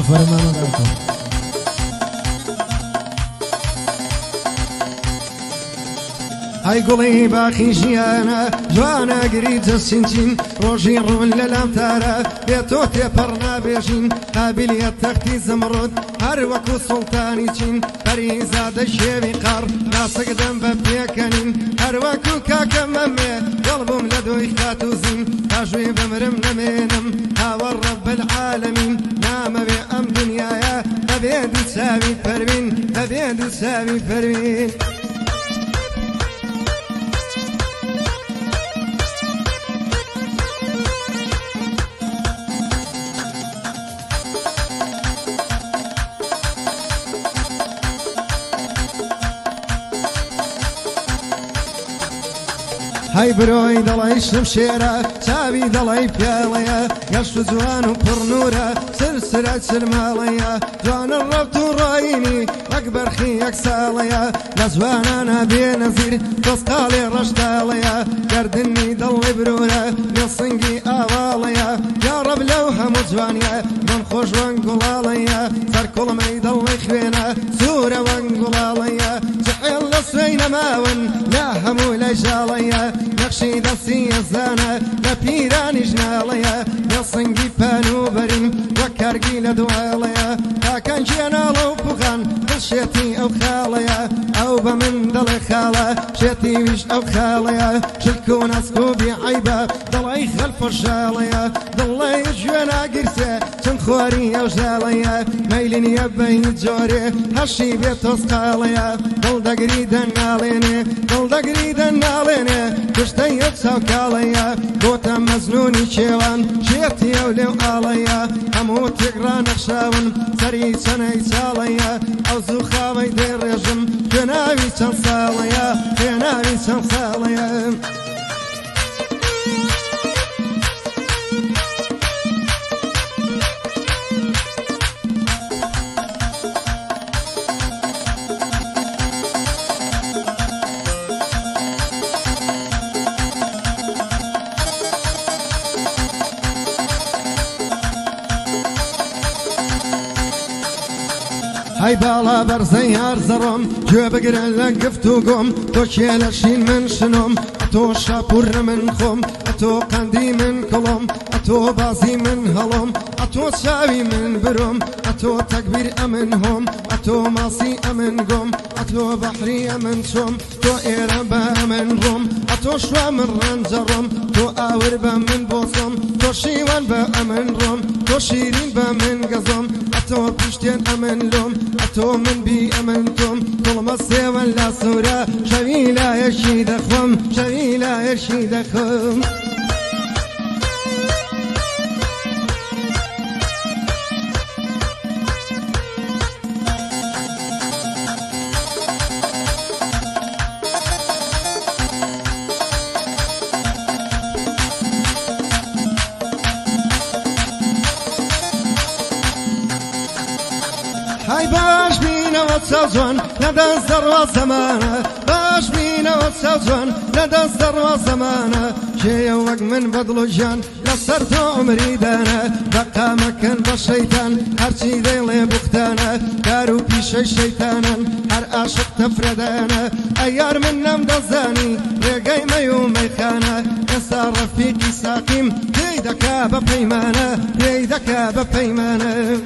بفرمانه هاي قولي باخي جيانا جوانا قريت السنتين روجي رول للامتارا بيتو تيبرنا بيجين هابيل يتختي زمرد هر وكو سلطاني تين بريزا دشيبي قار ناسك دم ببيكنين هر وكو كاكا ممي قلبهم لدو يخاتو زين تاجوي بمرم نمينم هاو رب العالمين نام بأم دنيايا تبيدو ساوي فرمين تبيدو ساوي فرمين هاي بروي دڵی شمشێرە چاوی دڵی پیاڵەیە گەشت و جوان و پڕنورە سرسرە چرماڵەیە جوانە ڕەبت و ڕاینی وەک بەرخی یەک ساڵەیە لە جوانانە بێنەزیر دۆستاڵێ ڕەشتاڵەیە گەردنی دڵی برورە نێسنگی ئاواڵەیە یا ڕەب لەو هەموو جوانیە من خۆش وەنگ گوڵاڵەیە سەرکوڵمەی دڵی خوێنە سوورە وەنگ گوڵاڵەیە جحێڵ لە سوێی نەماون لا هەموو لە ژاڵەیە نقشي دسي الزانة لبيراني جناليا يصنقي بانو برين وكارقي لدواليا كان جينا لو بغان بالشيتي او خاليا او بمن دل خالة شيتي ويش او خاليا شلكون اسكوبي عيبة دلي خلف الشاليا دلي جوانا قرسة تنخوري او جاليا ميلين يبين جوري هشي بيتوس خاليا دل دقريدا ناليني دل دقريدا ناليني كشتي يتساو كاليا بوتا مزنوني شيوان شيتي اوليو آليا همو تقرا نخشاون سري سني ساليا او زوخاوي دير رجم جناوي سنساليا جناوي سنساليا هاي بالا برزي هارزرم جو بقرن لقفتو قوم تو شيلشين من شنوم تو شابور من خم تو قندي من كلوم تو بازي من هلوم تو شاوي من بروم تو تكبير امنهم تو ماسي امن قوم تو بحري امن شوم تو ايربا امن روم تو شوا من رنجرم تو اوربا من بوسم تو شيوان با امن روم تو شيرين با من قزم تو بشتين امن لوم تو من بي امنتم طول ما السيوان لا صورة شويلا يرشيد اخوم شويلا يرشيد اخوم هاي باش بينا وتسوزون ندز دروا زمانه باش بينا وتسوزون ندز دروا زمانه شي وق من بدل جان لصرت عمري دانا بقى مكان بالشيطان هرشي ذيلي بختانا كارو بيش الشيطانا هر عاشق تفردانا ايار من نم دزاني رقاي ميو ميخانا يصرف فيكي ساقيم يدك ببيمانه يدك ببيمانه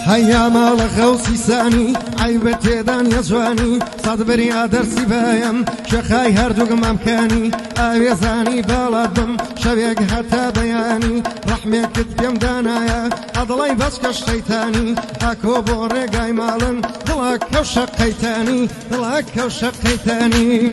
هيا مال غوصي ساني عيبتي دان يا جواني صاد بريا درسي بايم شخاي هردوق ممكاني اوي زاني بلدم شبيك حتى بياني رحمي كتبيم دانايا اضلي بسك الشيطاني اكو بورقاي مالن ضلك وشقيتاني ضلك وشقيتاني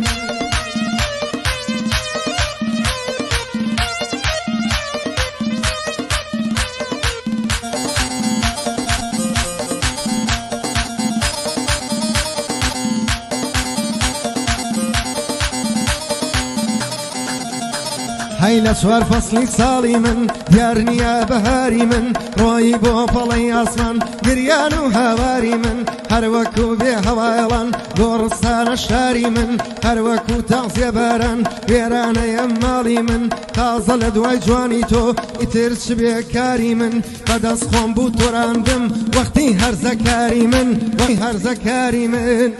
هەی لە چوار فەسلی ساڵی من دیار نییە بەهاری من ڕۆی بۆ پەڵەی ئاسمان گریان و هاواری من هەروەکو بێ هەوایەڵان گۆڕستانە شاری من هەروەکو تاغزیە باران وێرانەیە ماڵی من تازە لە دوای جوانی تۆ ئیتر چ بێکاری من بەدەست خۆم بوو تۆراندم وەختی هەرزەکاری من وەی هەرزەکاری من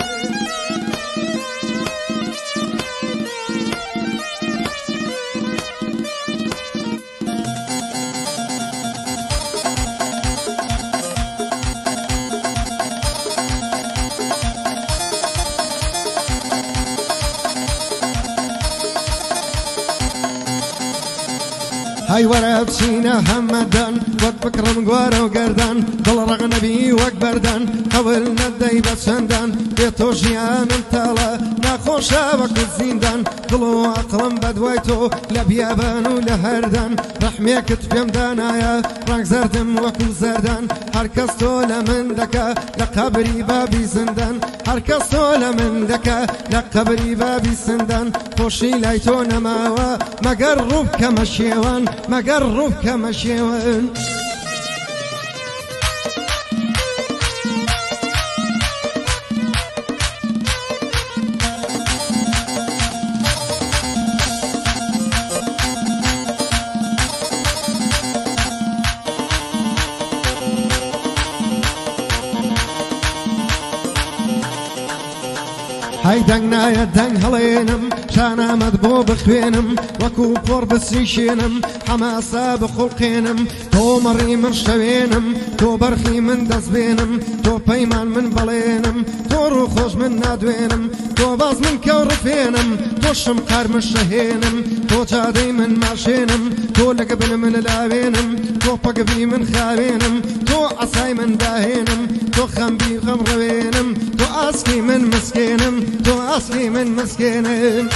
هاي ورا بچینە هەمەدان وەک بکڕم گوارە و گەردان دڵڕەق نەبی وەک بەردان هەول نەدەی بە چەندان بێ تۆ ژیانم تاڵە ناخۆشە وەکو زیندان دڵ و عەقڵم بە دوای تۆ لە بیابان و لە هەردان ڕەحمێکت پێم دانایە ڕەنگ زەردم وەکو زەردان هەرکەس تۆ لە من دەکا لە قەبری بابی زندان هەرکەس تۆ لە من دەکا لە قەبری بابی زندان خۆشی لای تۆ نەماوە مەگەر ڕوو بکەمە شێوان مەگەر ڕوو بکەمە شێوان هاي دەنگ نایە دەنگ هەڵێنم شانامەد بۆ بخوێنم وەکو پۆڕ بسیشێنم حەماسا بخوڵقێنم تۆ مەڕی من شەوێنم تۆ بەرخی من دەستبێنم تۆ پەیمان من بەڵێنم تۆ ڕووخۆش من نادوێنم تۆ باز من کەوڕفێنم تۆ شمقار من شەهێنم تۆ جادەی من ماشێنم تۆ لەگەبن من لاوێنم تۆ پەگەبی من خاوێنم تۆ عەسای من داهێنم تۆ خەمبی خەم ڕەوێنم تۆ ئاسکی من مسکێنم تۆ ئاسکی من مسکێنم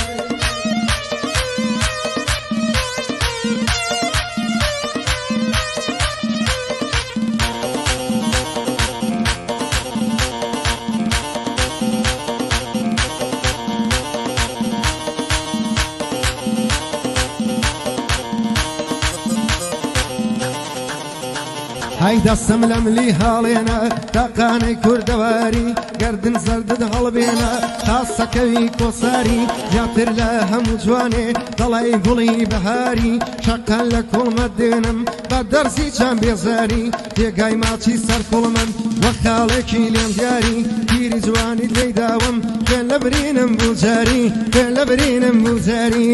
هاي دەستم لە ملی هاڵێنە تاقانەی کوردەواری گەردن زەردت هەڵبێنە تاسەکەوی کۆساری زیاتر لە هەموو جوانێ دەڵی گوڵی بەهاری شەقەن لە کوڵمە دێنم بە دەرزی چەند بێزاری تێگای ماچی سەر کوڵمن وە خاڵێکی لێم دیاری پیری جوانی لێی داوم پێ لە برینم بوو جاری پێ لە برینم بوو جاری